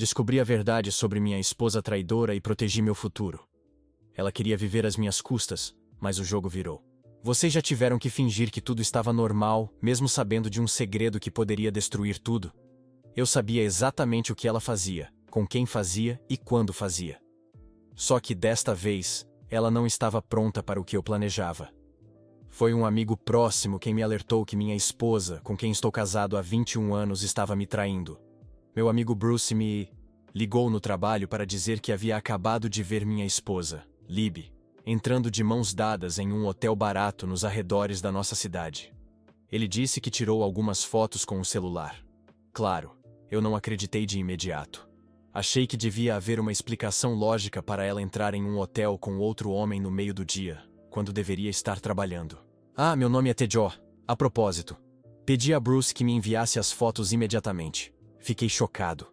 Descobri a verdade sobre minha esposa traidora e protegi meu futuro. Ela queria viver às minhas custas, mas o jogo virou. Vocês já tiveram que fingir que tudo estava normal, mesmo sabendo de um segredo que poderia destruir tudo? Eu sabia exatamente o que ela fazia, com quem fazia e quando fazia. Só que desta vez, ela não estava pronta para o que eu planejava. Foi um amigo próximo quem me alertou que minha esposa, com quem estou casado há 21 anos, estava me traindo. Meu amigo Bruce me ligou no trabalho para dizer que havia acabado de ver minha esposa, Libby, entrando de mãos dadas em um hotel barato nos arredores da nossa cidade. Ele disse que tirou algumas fotos com o celular. Claro, eu não acreditei de imediato. Achei que devia haver uma explicação lógica para ela entrar em um hotel com outro homem no meio do dia, quando deveria estar trabalhando. Ah, meu nome é Tejo. A propósito, pedi a Bruce que me enviasse as fotos imediatamente. Fiquei chocado.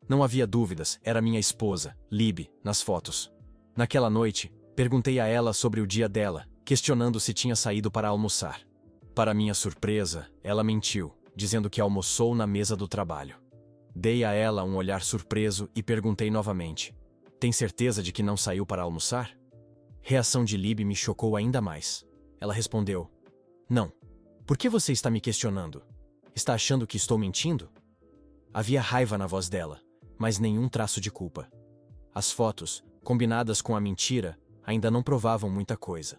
Não havia dúvidas, era minha esposa, Libby, nas fotos. Naquela noite, perguntei a ela sobre o dia dela, questionando se tinha saído para almoçar. Para minha surpresa, ela mentiu, dizendo que almoçou na mesa do trabalho. Dei a ela um olhar surpreso e perguntei novamente: "Tem certeza de que não saiu para almoçar?" Reação de Libby me chocou ainda mais. Ela respondeu: "Não. Por que você está me questionando? Está achando que estou mentindo?" Havia raiva na voz dela, mas nenhum traço de culpa. As fotos, combinadas com a mentira, ainda não provavam muita coisa.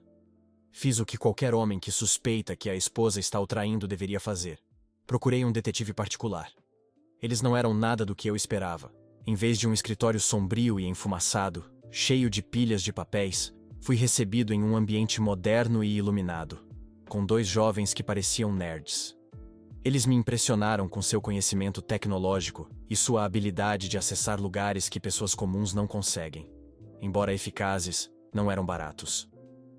Fiz o que qualquer homem que suspeita que a esposa está o traindo deveria fazer. Procurei um detetive particular. Eles não eram nada do que eu esperava. Em vez de um escritório sombrio e enfumaçado, cheio de pilhas de papéis, fui recebido em um ambiente moderno e iluminado, com dois jovens que pareciam nerds. Eles me impressionaram com seu conhecimento tecnológico e sua habilidade de acessar lugares que pessoas comuns não conseguem. Embora eficazes, não eram baratos.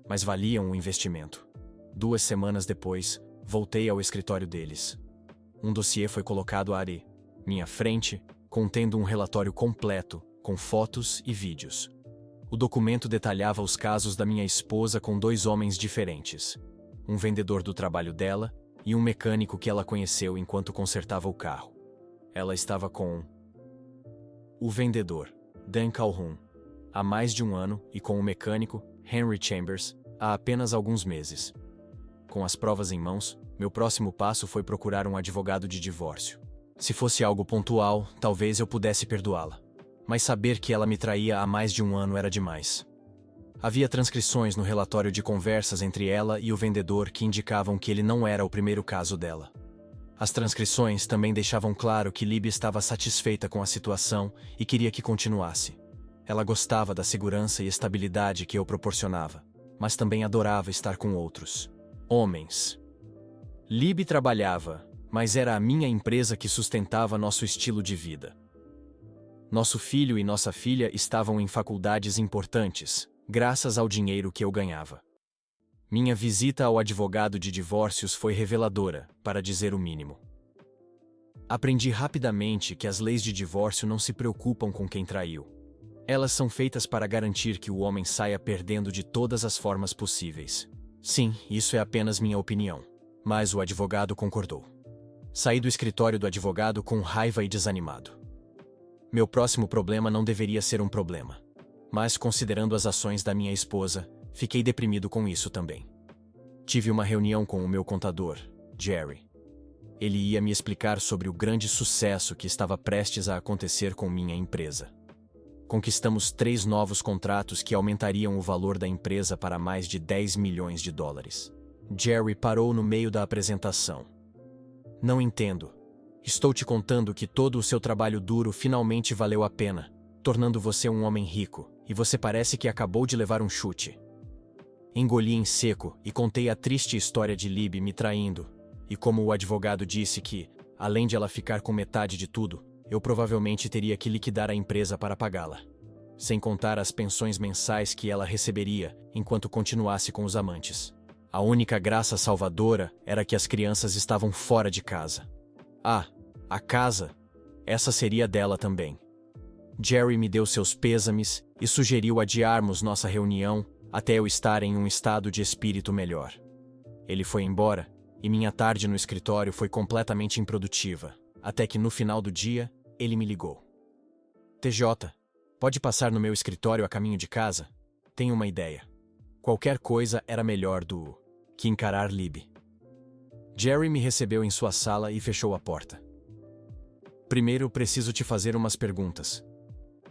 Mas valiam o investimento. 2 semanas depois, voltei ao escritório deles. Um dossiê foi colocado à minha frente, contendo um relatório completo, com fotos e vídeos. O documento detalhava os casos da minha esposa com 2 homens diferentes. Um vendedor do trabalho dela e um mecânico que ela conheceu enquanto consertava o carro. Ela estava com o vendedor, Dan Calhoun, há mais de 1 ano e com o mecânico, Henry Chambers, há apenas alguns meses. Com as provas em mãos, meu próximo passo foi procurar um advogado de divórcio. Se fosse algo pontual, talvez eu pudesse perdoá-la. Mas saber que ela me traía há mais de 1 ano era demais. Havia transcrições no relatório de conversas entre ela e o vendedor que indicavam que ele não era o primeiro caso dela. As transcrições também deixavam claro que Libby estava satisfeita com a situação e queria que continuasse. Ela gostava da segurança e estabilidade que eu proporcionava, mas também adorava estar com outros homens. Libby trabalhava, mas era a minha empresa que sustentava nosso estilo de vida. Nosso filho e nossa filha estavam em faculdades importantes, graças ao dinheiro que eu ganhava. Minha visita ao advogado de divórcios foi reveladora, para dizer o mínimo. Aprendi rapidamente que as leis de divórcio não se preocupam com quem traiu. Elas são feitas para garantir que o homem saia perdendo de todas as formas possíveis. Sim, isso é apenas minha opinião. Mas o advogado concordou. Saí do escritório do advogado com raiva e desanimado. Meu próximo problema não deveria ser um problema. Mas, considerando as ações da minha esposa, fiquei deprimido com isso também. Tive uma reunião com o meu contador, Jerry. Ele ia me explicar sobre o grande sucesso que estava prestes a acontecer com minha empresa. Conquistamos 3 novos contratos que aumentariam o valor da empresa para mais de 10 milhões de dólares. Jerry parou no meio da apresentação. Não entendo. Estou te contando que todo o seu trabalho duro finalmente valeu a pena, tornando você um homem rico, e você parece que acabou de levar um chute. Engoli em seco e contei a triste história de Libby me traindo, e como o advogado disse que, além de ela ficar com metade de tudo, eu provavelmente teria que liquidar a empresa para pagá-la. Sem contar as pensões mensais que ela receberia enquanto continuasse com os amantes. A única graça salvadora era que as crianças estavam fora de casa. Ah, a casa? Essa seria dela também. Jerry me deu seus pêsames e sugeriu adiarmos nossa reunião até eu estar em um estado de espírito melhor. Ele foi embora e minha tarde no escritório foi completamente improdutiva, até que no final do dia, ele me ligou. TJ, pode passar no meu escritório a caminho de casa? Tenho uma ideia. Qualquer coisa era melhor do que encarar Libby. Jerry me recebeu em sua sala e fechou a porta. Primeiro, preciso te fazer umas perguntas.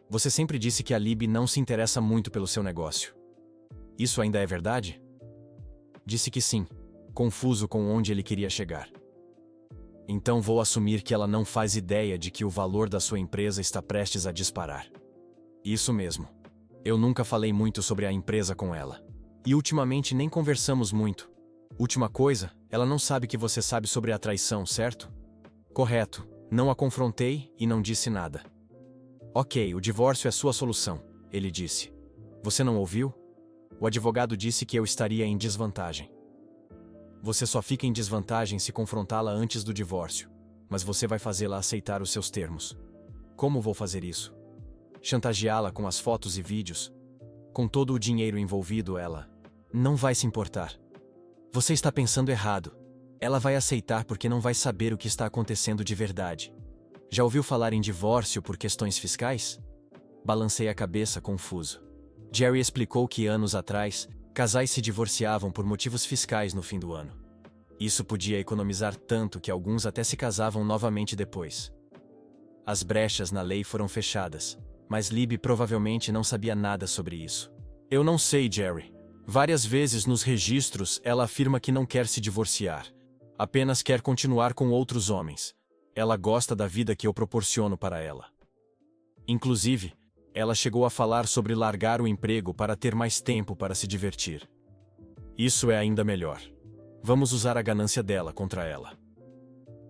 Você sempre disse que a Libby não se interessa muito pelo seu negócio. Isso ainda é verdade? Disse que sim, confuso com onde ele queria chegar. Então vou assumir que ela não faz ideia de que o valor da sua empresa está prestes a disparar. Isso mesmo. Eu nunca falei muito sobre a empresa com ela. E ultimamente nem conversamos muito. Última coisa, ela não sabe que você sabe sobre a traição, certo? Correto. Não a confrontei e não disse nada. Ok, o divórcio é sua solução, ele disse. Você não ouviu? O advogado disse que eu estaria em desvantagem. Você só fica em desvantagem se confrontá-la antes do divórcio, mas você vai fazê-la aceitar os seus termos. Como vou fazer isso? Chantageá-la com as fotos e vídeos? Com todo o dinheiro envolvido, ela não vai se importar. Você está pensando errado. Ela vai aceitar porque não vai saber o que está acontecendo de verdade. Já ouviu falar em divórcio por questões fiscais? Balancei a cabeça, confuso. Jerry explicou que anos atrás, casais se divorciavam por motivos fiscais no fim do ano. Isso podia economizar tanto que alguns até se casavam novamente depois. As brechas na lei foram fechadas, mas Libby provavelmente não sabia nada sobre isso. Eu não sei, Jerry. Várias vezes nos registros ela afirma que não quer se divorciar. Apenas quer continuar com outros homens. Ela gosta da vida que eu proporciono para ela. Inclusive, ela chegou a falar sobre largar o emprego para ter mais tempo para se divertir. Isso é ainda melhor. Vamos usar a ganância dela contra ela.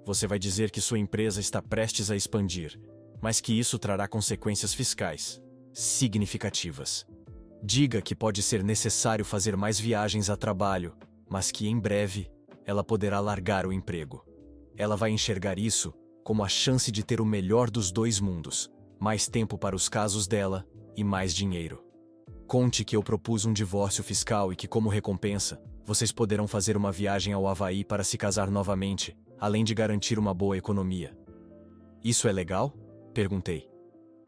Você vai dizer que sua empresa está prestes a expandir, mas que isso trará consequências fiscais significativas. Diga que pode ser necessário fazer mais viagens a trabalho, mas que em breve ela poderá largar o emprego. Ela vai enxergar isso como a chance de ter o melhor dos dois mundos, mais tempo para os casos dela e mais dinheiro. Conte que eu propus um divórcio fiscal e que, como recompensa, vocês poderão fazer uma viagem ao Havaí para se casar novamente, além de garantir uma boa economia. Isso é legal? Perguntei.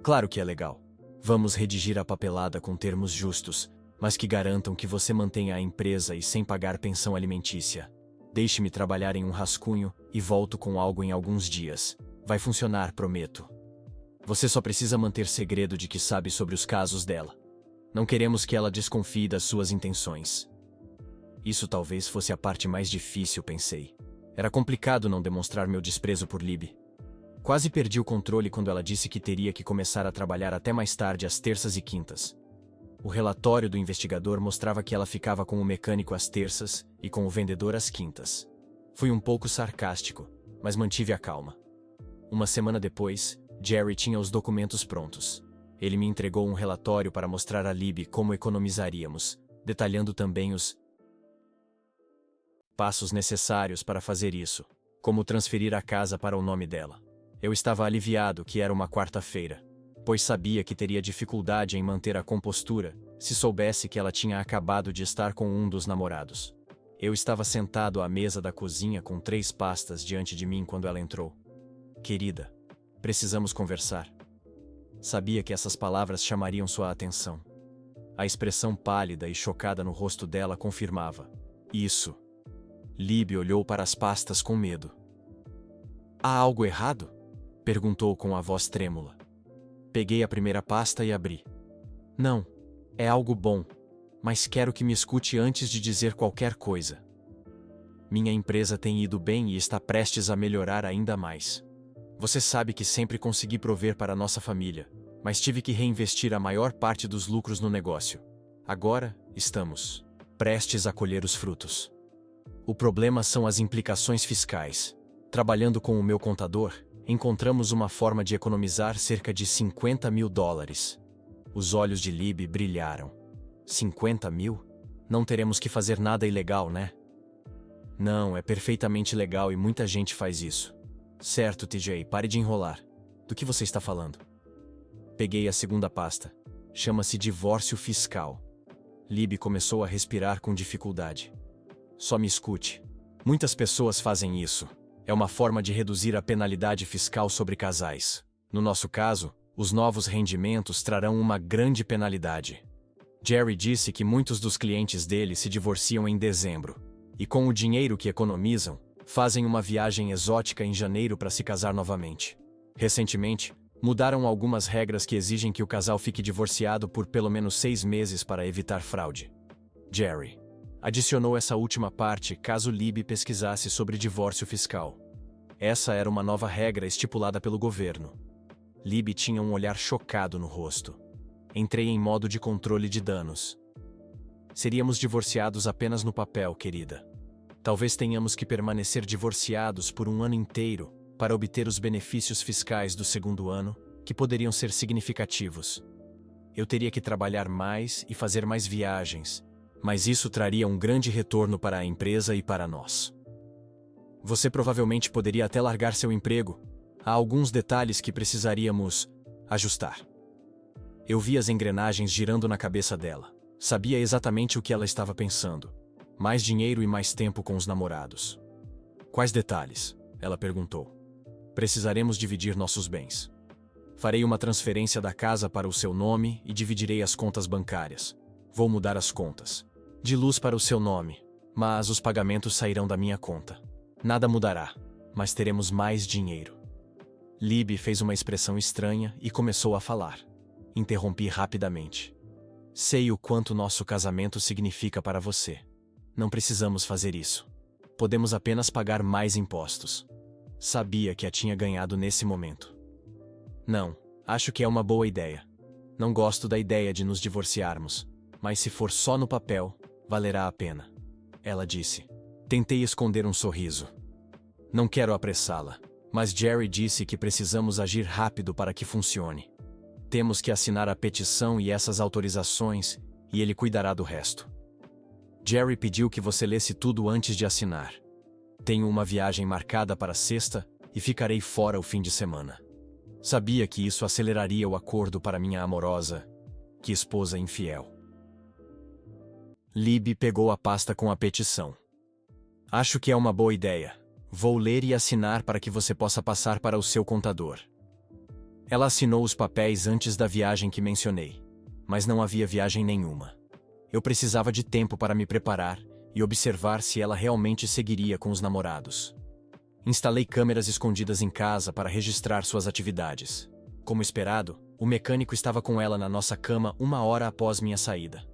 Claro que é legal. Vamos redigir a papelada com termos justos, mas que garantam que você mantenha a empresa e sem pagar pensão alimentícia. Deixe-me trabalhar em um rascunho e volto com algo em alguns dias. Vai funcionar, prometo. Você só precisa manter segredo de que sabe sobre os casos dela. Não queremos que ela desconfie das suas intenções. Isso talvez fosse a parte mais difícil, pensei. Era complicado não demonstrar meu desprezo por Libby. Quase perdi o controle quando ela disse que teria que começar a trabalhar até mais tarde às terças e quintas. O relatório do investigador mostrava que ela ficava com o mecânico às terças e com o vendedor às quintas. Fui um pouco sarcástico, mas mantive a calma. Uma semana depois, Jerry tinha os documentos prontos. Ele me entregou um relatório para mostrar a Libby como economizaríamos, detalhando também os passos necessários para fazer isso, como transferir a casa para o nome dela. Eu estava aliviado que era uma quarta-feira, pois sabia que teria dificuldade em manter a compostura se soubesse que ela tinha acabado de estar com um dos namorados. Eu estava sentado à mesa da cozinha com 3 pastas diante de mim quando ela entrou. Querida, precisamos conversar. Sabia que essas palavras chamariam sua atenção. A expressão pálida e chocada no rosto dela confirmava. Isso. Libby olhou para as pastas com medo. Há algo errado? Perguntou com a voz trêmula. Peguei a primeira pasta e abri. Não, é algo bom, mas quero que me escute antes de dizer qualquer coisa. Minha empresa tem ido bem e está prestes a melhorar ainda mais. Você sabe que sempre consegui prover para nossa família, mas tive que reinvestir a maior parte dos lucros no negócio. Agora, estamos prestes a colher os frutos. O problema são as implicações fiscais. Trabalhando com o meu contador, encontramos uma forma de economizar cerca de $50 mil. Os olhos de Libby brilharam. 50 mil? Não teremos que fazer nada ilegal, né? Não, é perfeitamente legal e muita gente faz isso. Certo, TJ, pare de enrolar. Do que você está falando? Peguei a segunda pasta. Chama-se divórcio fiscal. Libby começou a respirar com dificuldade. Só me escute. Muitas pessoas fazem isso. É uma forma de reduzir a penalidade fiscal sobre casais. No nosso caso, Os novos rendimentos trarão uma grande penalidade. Jerry disse que muitos dos clientes dele se divorciam em dezembro, e com o dinheiro que economizam, fazem uma viagem exótica em janeiro para se casar novamente. Recentemente, mudaram algumas regras que exigem que o casal fique divorciado por pelo menos 6 meses para evitar fraude. Jerry adicionou essa última parte caso Libby pesquisasse sobre divórcio fiscal. Essa era uma nova regra estipulada pelo governo. Libby tinha um olhar chocado no rosto. Entrei em modo de controle de danos. Seríamos divorciados apenas no papel, querida. Talvez tenhamos que permanecer divorciados por um ano inteiro para obter os benefícios fiscais do segundo ano, que poderiam ser significativos. Eu teria que trabalhar mais e fazer mais viagens, mas isso traria um grande retorno para a empresa e para nós. Você provavelmente poderia até largar seu emprego. Há alguns detalhes que precisaríamos ajustar. Eu vi as engrenagens girando na cabeça dela. Sabia exatamente o que ela estava pensando. Mais dinheiro e mais tempo com os namorados. Quais detalhes? Ela perguntou. Precisaremos dividir nossos bens. Farei uma transferência da casa para o seu nome e dividirei as contas bancárias. Vou mudar as contas. De luz para o seu nome, mas os pagamentos sairão da minha conta. Nada mudará, mas teremos mais dinheiro. Libby fez uma expressão estranha e começou a falar. Interrompi rapidamente. Sei o quanto nosso casamento significa para você. Não precisamos fazer isso. Podemos apenas pagar mais impostos. Sabia que a tinha ganhado nesse momento. Não, acho que é uma boa ideia. Não gosto da ideia de nos divorciarmos, mas se for só no papel, valerá a pena. Ela disse. Tentei esconder um sorriso. Não quero apressá-la, mas Jerry disse que precisamos agir rápido para que funcione. Temos que assinar a petição e essas autorizações, e ele cuidará do resto. Jerry pediu que você lesse tudo antes de assinar. Tenho uma viagem marcada para sexta e ficarei fora o fim de semana. Sabia que isso aceleraria o acordo para minha amorosa, que esposa infiel. Libby pegou a pasta com a petição. Acho que é uma boa ideia. Vou ler e assinar para que você possa passar para o seu contador. Ela assinou os papéis antes da viagem que mencionei, mas não havia viagem nenhuma. Eu precisava de tempo para me preparar e observar se ela realmente seguiria com os namorados. Instalei câmeras escondidas em casa para registrar suas atividades. Como esperado, o mecânico estava com ela na nossa cama 1 hora após minha saída.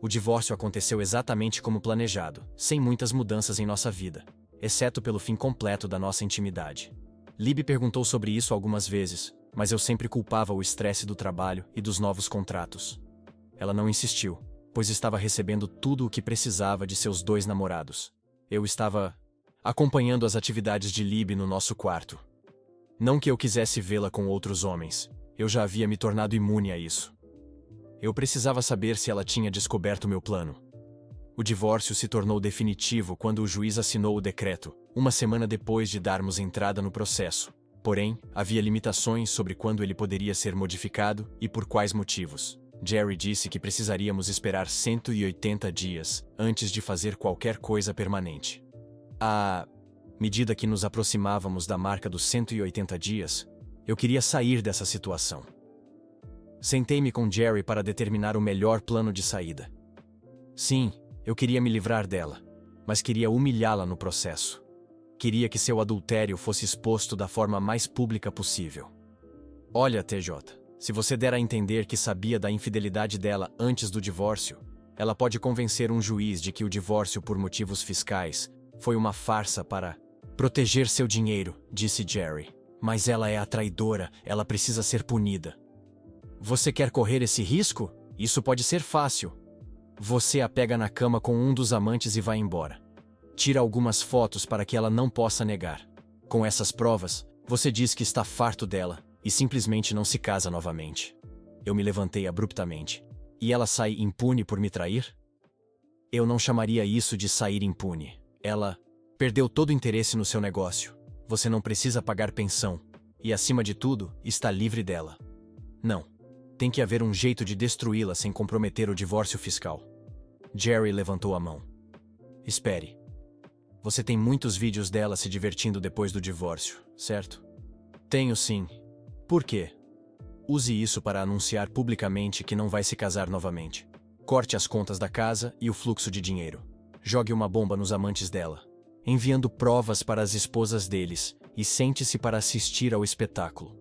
O divórcio aconteceu exatamente como planejado, sem muitas mudanças em nossa vida, exceto pelo fim completo da nossa intimidade. Libby perguntou sobre isso algumas vezes, mas eu sempre culpava o estresse do trabalho e dos novos contratos. Ela não insistiu, pois estava recebendo tudo o que precisava de seus 2 namorados. Eu estava acompanhando as atividades de Libby no nosso quarto. Não que eu quisesse vê-la com outros homens, eu já havia me tornado imune a isso. Eu precisava saber se ela tinha descoberto meu plano. O divórcio se tornou definitivo quando o juiz assinou o decreto, 1 semana depois de darmos entrada no processo. Porém, havia limitações sobre quando ele poderia ser modificado e por quais motivos. Jerry disse que precisaríamos esperar 180 dias antes de fazer qualquer coisa permanente. À medida que nos aproximávamos da marca dos 180 dias, eu queria sair dessa situação. Sentei-me com Jerry para determinar o melhor plano de saída. Sim, eu queria me livrar dela, mas queria humilhá-la no processo. Queria que seu adultério fosse exposto da forma mais pública possível. Olha, TJ, se você der a entender que sabia da infidelidade dela antes do divórcio, ela pode convencer um juiz de que o divórcio por motivos fiscais foi uma farsa para proteger seu dinheiro, disse Jerry. Mas ela é a traidora, ela precisa ser punida. Você quer correr esse risco? Isso pode ser fácil. Você a pega na cama com um dos amantes e vai embora. Tira algumas fotos para que ela não possa negar. Com essas provas, você diz que está farto dela e simplesmente não se casa novamente. Eu me levantei abruptamente. E ela sai impune por me trair? Eu não chamaria isso de sair impune. Ela perdeu todo o interesse no seu negócio. Você não precisa pagar pensão. E, acima de tudo, está livre dela. Não. Tem que haver um jeito de destruí-la sem comprometer o divórcio fiscal. Jerry levantou a mão. Espere. Você tem muitos vídeos dela se divertindo depois do divórcio, certo? Tenho sim. Por quê? Use isso para anunciar publicamente que não vai se casar novamente. Corte as contas da casa e o fluxo de dinheiro. Jogue uma bomba nos amantes dela, enviando provas para as esposas deles, e sente-se para assistir ao espetáculo.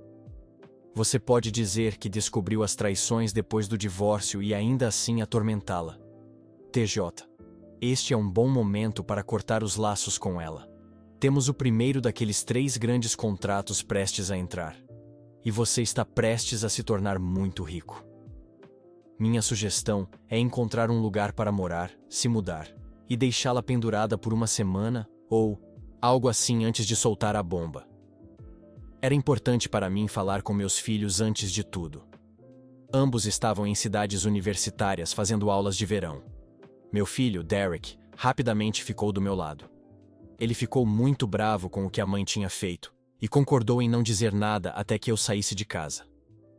Você pode dizer que descobriu as traições depois do divórcio e ainda assim atormentá-la. TJ. Este é um bom momento para cortar os laços com ela. Temos o primeiro daqueles 3 grandes contratos prestes a entrar. E você está prestes a se tornar muito rico. Minha sugestão é encontrar um lugar para morar, se mudar, e deixá-la pendurada por uma semana, ou algo assim antes de soltar a bomba. Era importante para mim falar com meus filhos antes de tudo. Ambos estavam em cidades universitárias fazendo aulas de verão. Meu filho, Derek, rapidamente ficou do meu lado. Ele ficou muito bravo com o que a mãe tinha feito, e concordou em não dizer nada até que eu saísse de casa.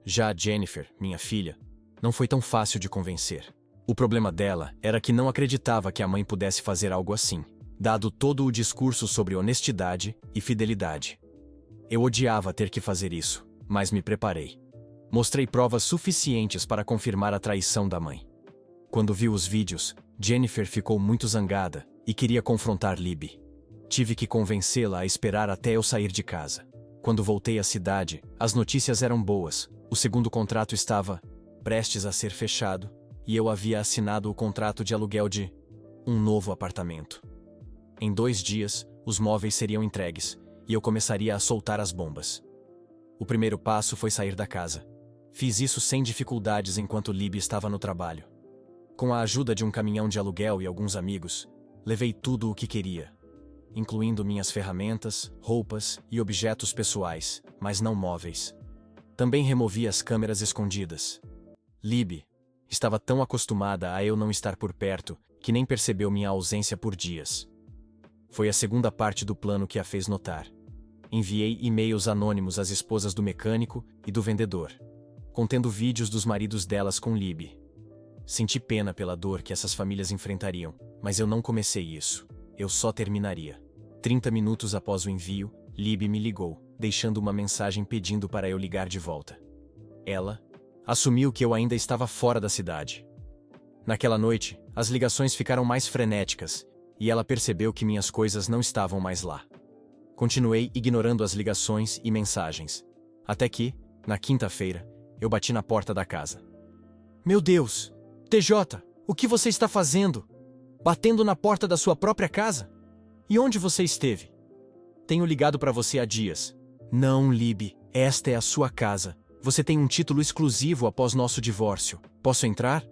Já a Jennifer, minha filha, não foi tão fácil de convencer. O problema dela era que não acreditava que a mãe pudesse fazer algo assim, dado todo o discurso sobre honestidade e fidelidade. Eu odiava ter que fazer isso, mas me preparei. Mostrei provas suficientes para confirmar a traição da mãe. Quando viu os vídeos, Jennifer ficou muito zangada e queria confrontar Libby. Tive que convencê-la a esperar até eu sair de casa. Quando voltei à cidade, as notícias eram boas. O segundo contrato estava prestes a ser fechado, e eu havia assinado o contrato de aluguel de um novo apartamento. Em 2 dias, os móveis seriam entregues, e eu começaria a soltar as bombas. O primeiro passo foi sair da casa. Fiz isso sem dificuldades enquanto Libby estava no trabalho. Com a ajuda de um caminhão de aluguel e alguns amigos, levei tudo o que queria, incluindo minhas ferramentas, roupas e objetos pessoais, mas não móveis. Também removi as câmeras escondidas. Libby estava tão acostumada a eu não estar por perto que nem percebeu minha ausência por dias. Foi a segunda parte do plano que a fez notar. Enviei e-mails anônimos às esposas do mecânico e do vendedor, contendo vídeos dos maridos delas com Libby. Senti pena pela dor que essas famílias enfrentariam, mas eu não comecei isso. Eu só terminaria. 30 minutos após o envio, Libby me ligou, deixando uma mensagem pedindo para eu ligar de volta. Ela assumiu que eu ainda estava fora da cidade. Naquela noite, as ligações ficaram mais frenéticas, e ela percebeu que minhas coisas não estavam mais lá. Continuei ignorando as ligações e mensagens, até que, na quinta-feira, eu bati na porta da casa. Meu Deus! TJ, o que você está fazendo? Batendo na porta da sua própria casa? E onde você esteve? Tenho ligado para você há dias. Não, Libby, esta é a sua casa. Você tem um título exclusivo após nosso divórcio. Posso entrar?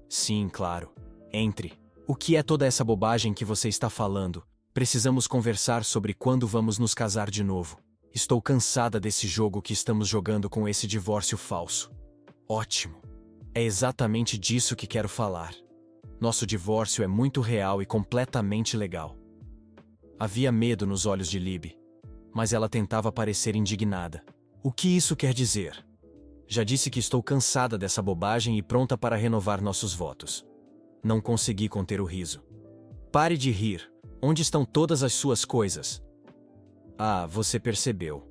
Sim, claro. Entre. O que é toda essa bobagem que você está falando? Precisamos conversar sobre quando vamos nos casar de novo. Estou cansada desse jogo que estamos jogando com esse divórcio falso. Ótimo. É exatamente disso que quero falar. Nosso divórcio é muito real e completamente legal. Havia medo nos olhos de Libby, mas ela tentava parecer indignada. O que isso quer dizer? Já disse que estou cansada dessa bobagem e pronta para renovar nossos votos. Não consegui conter o riso. Pare de rir. Onde estão todas as suas coisas? Ah, você percebeu.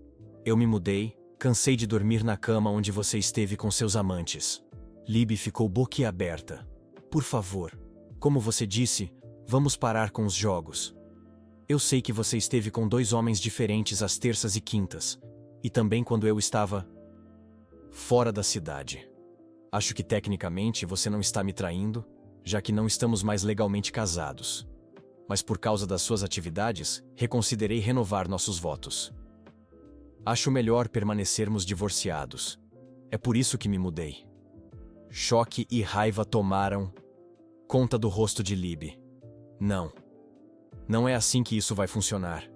Eu me mudei, cansei de dormir na cama onde você esteve com seus amantes. Libby ficou boquiaberta. Por favor, como você disse, vamos parar com os jogos. Eu sei que você esteve com 2 homens diferentes às terças e quintas, e também quando eu estava fora da cidade. Acho que tecnicamente você não está me traindo, já que não estamos mais legalmente casados. Mas por causa das suas atividades, reconsiderei renovar nossos votos. Acho melhor permanecermos divorciados. É por isso que me mudei. Choque e raiva tomaram conta do rosto de Libby. Não. Não é assim que isso vai funcionar.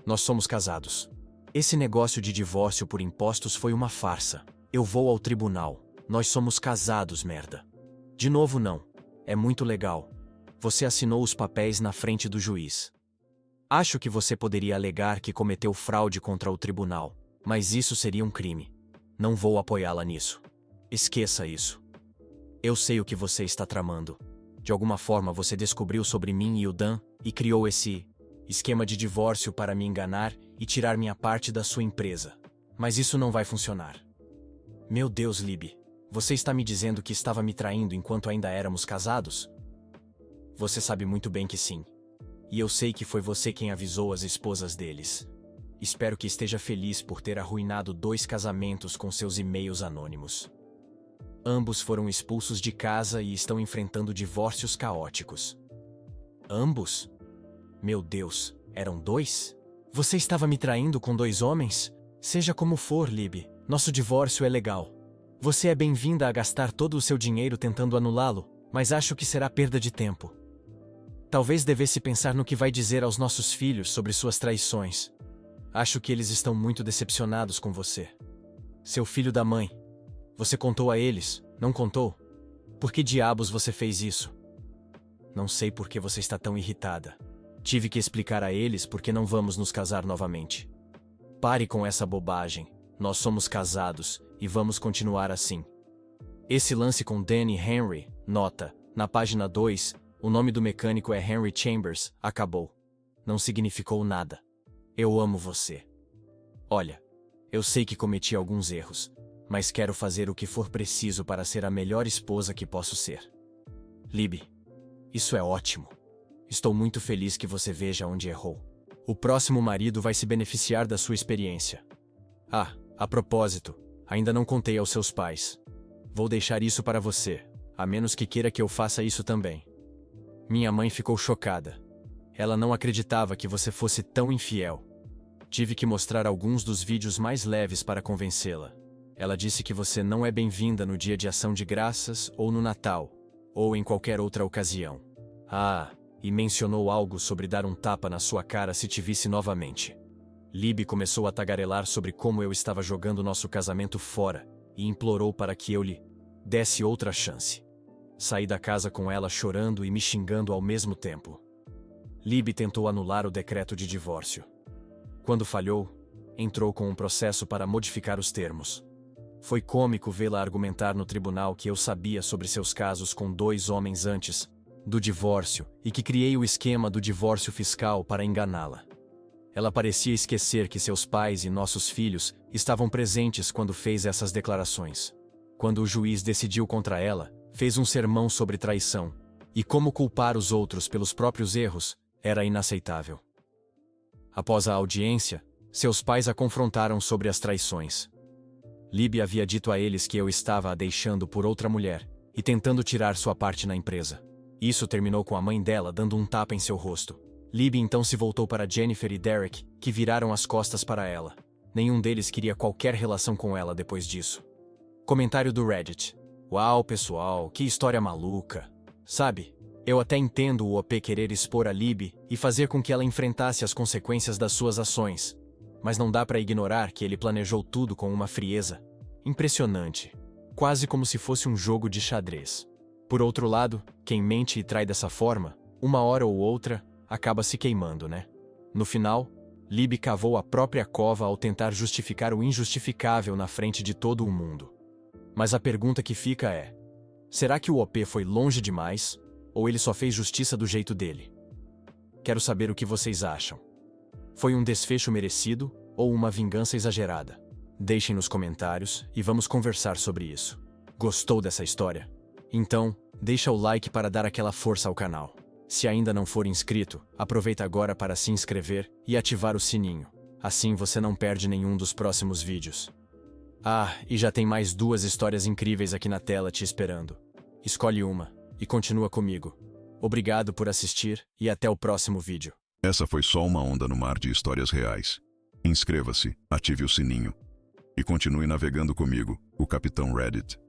Nós somos casados. Esse negócio de divórcio por impostos foi uma farsa. Eu vou ao tribunal. Nós somos casados, merda. De novo, não. É muito legal. Você assinou os papéis na frente do juiz. Acho que você poderia alegar que cometeu fraude contra o tribunal, mas isso seria um crime. Não vou apoiá-la nisso. Esqueça isso. Eu sei o que você está tramando. De alguma forma você descobriu sobre mim e o Dan e criou esse esquema de divórcio para me enganar e tirar minha parte da sua empresa. Mas isso não vai funcionar. Meu Deus, Libby. Você está me dizendo que estava me traindo enquanto ainda éramos casados? Você sabe muito bem que sim. E eu sei que foi você quem avisou as esposas deles. Espero que esteja feliz por ter arruinado 2 casamentos com seus e-mails anônimos. Ambos foram expulsos de casa e estão enfrentando divórcios caóticos. Ambos? Meu Deus, eram 2? Você estava me traindo com 2 homens? Seja como for, Libby, nosso divórcio é legal. Você é bem-vinda a gastar todo o seu dinheiro tentando anulá-lo, mas acho que será perda de tempo. Talvez devesse pensar no que vai dizer aos nossos filhos sobre suas traições. Acho que eles estão muito decepcionados com você. Seu filho da mãe. Você contou a eles, não contou? Por que diabos você fez isso? Não sei por que você está tão irritada. Tive que explicar a eles por que não vamos nos casar novamente. Pare com essa bobagem. Nós somos casados e vamos continuar assim. Esse lance com Danny Henry, nota, na página 2, o nome do mecânico é Henry Chambers, acabou. Não significou nada. Eu amo você. Olha, eu sei que cometi alguns erros, mas quero fazer o que for preciso para ser a melhor esposa que posso ser. Libby, isso é ótimo. Estou muito feliz que você veja onde errou. O próximo marido vai se beneficiar da sua experiência. Ah, a propósito, ainda não contei aos seus pais. Vou deixar isso para você, a menos que queira que eu faça isso também. Minha mãe ficou chocada. Ela não acreditava que você fosse tão infiel. Tive que mostrar alguns dos vídeos mais leves para convencê-la. Ela disse que você não é bem-vinda no dia de ação de graças ou no Natal, ou em qualquer outra ocasião. Ah, e mencionou algo sobre dar um tapa na sua cara se te visse novamente. Libby começou a tagarelar sobre como eu estava jogando nosso casamento fora e implorou para que eu lhe desse outra chance. Saí da casa com ela chorando e me xingando ao mesmo tempo. Libby tentou anular o decreto de divórcio. Quando falhou, entrou com um processo para modificar os termos. Foi cômico vê-la argumentar no tribunal que eu sabia sobre seus casos com 2 homens antes do divórcio e que criei o esquema do divórcio fiscal para enganá-la. Ela parecia esquecer que seus pais e nossos filhos estavam presentes quando fez essas declarações. Quando o juiz decidiu contra ela, fez um sermão sobre traição, e como culpar os outros pelos próprios erros era inaceitável. Após a audiência, seus pais a confrontaram sobre as traições. Libby havia dito a eles que eu estava a deixando por outra mulher e tentando tirar sua parte na empresa. Isso terminou com a mãe dela dando um tapa em seu rosto. Libby então se voltou para Jennifer e Derek, que viraram as costas para ela. Nenhum deles queria qualquer relação com ela depois disso. Comentário do Reddit. Uau, pessoal, que história maluca. Sabe, eu até entendo o OP querer expor a Libby e fazer com que ela enfrentasse as consequências das suas ações. Mas não dá para ignorar que ele planejou tudo com uma frieza impressionante. Quase como se fosse um jogo de xadrez. Por outro lado, quem mente e trai dessa forma, uma hora ou outra, acaba se queimando, né? No final, Libby cavou a própria cova ao tentar justificar o injustificável na frente de todo o mundo. Mas a pergunta que fica é: será que o OP foi longe demais, ou ele só fez justiça do jeito dele? Quero saber o que vocês acham. Foi um desfecho merecido, ou uma vingança exagerada? Deixem nos comentários e vamos conversar sobre isso. Gostou dessa história? Então, deixa o like para dar aquela força ao canal. Se ainda não for inscrito, aproveita agora para se inscrever e ativar o sininho. Assim você não perde nenhum dos próximos vídeos. Ah, e já tem mais 2 histórias incríveis aqui na tela te esperando. Escolhe uma e continua comigo. Obrigado por assistir e até o próximo vídeo. Essa foi só uma onda no mar de histórias reais. Inscreva-se, ative o sininho e continue navegando comigo, o Capitão Reddit.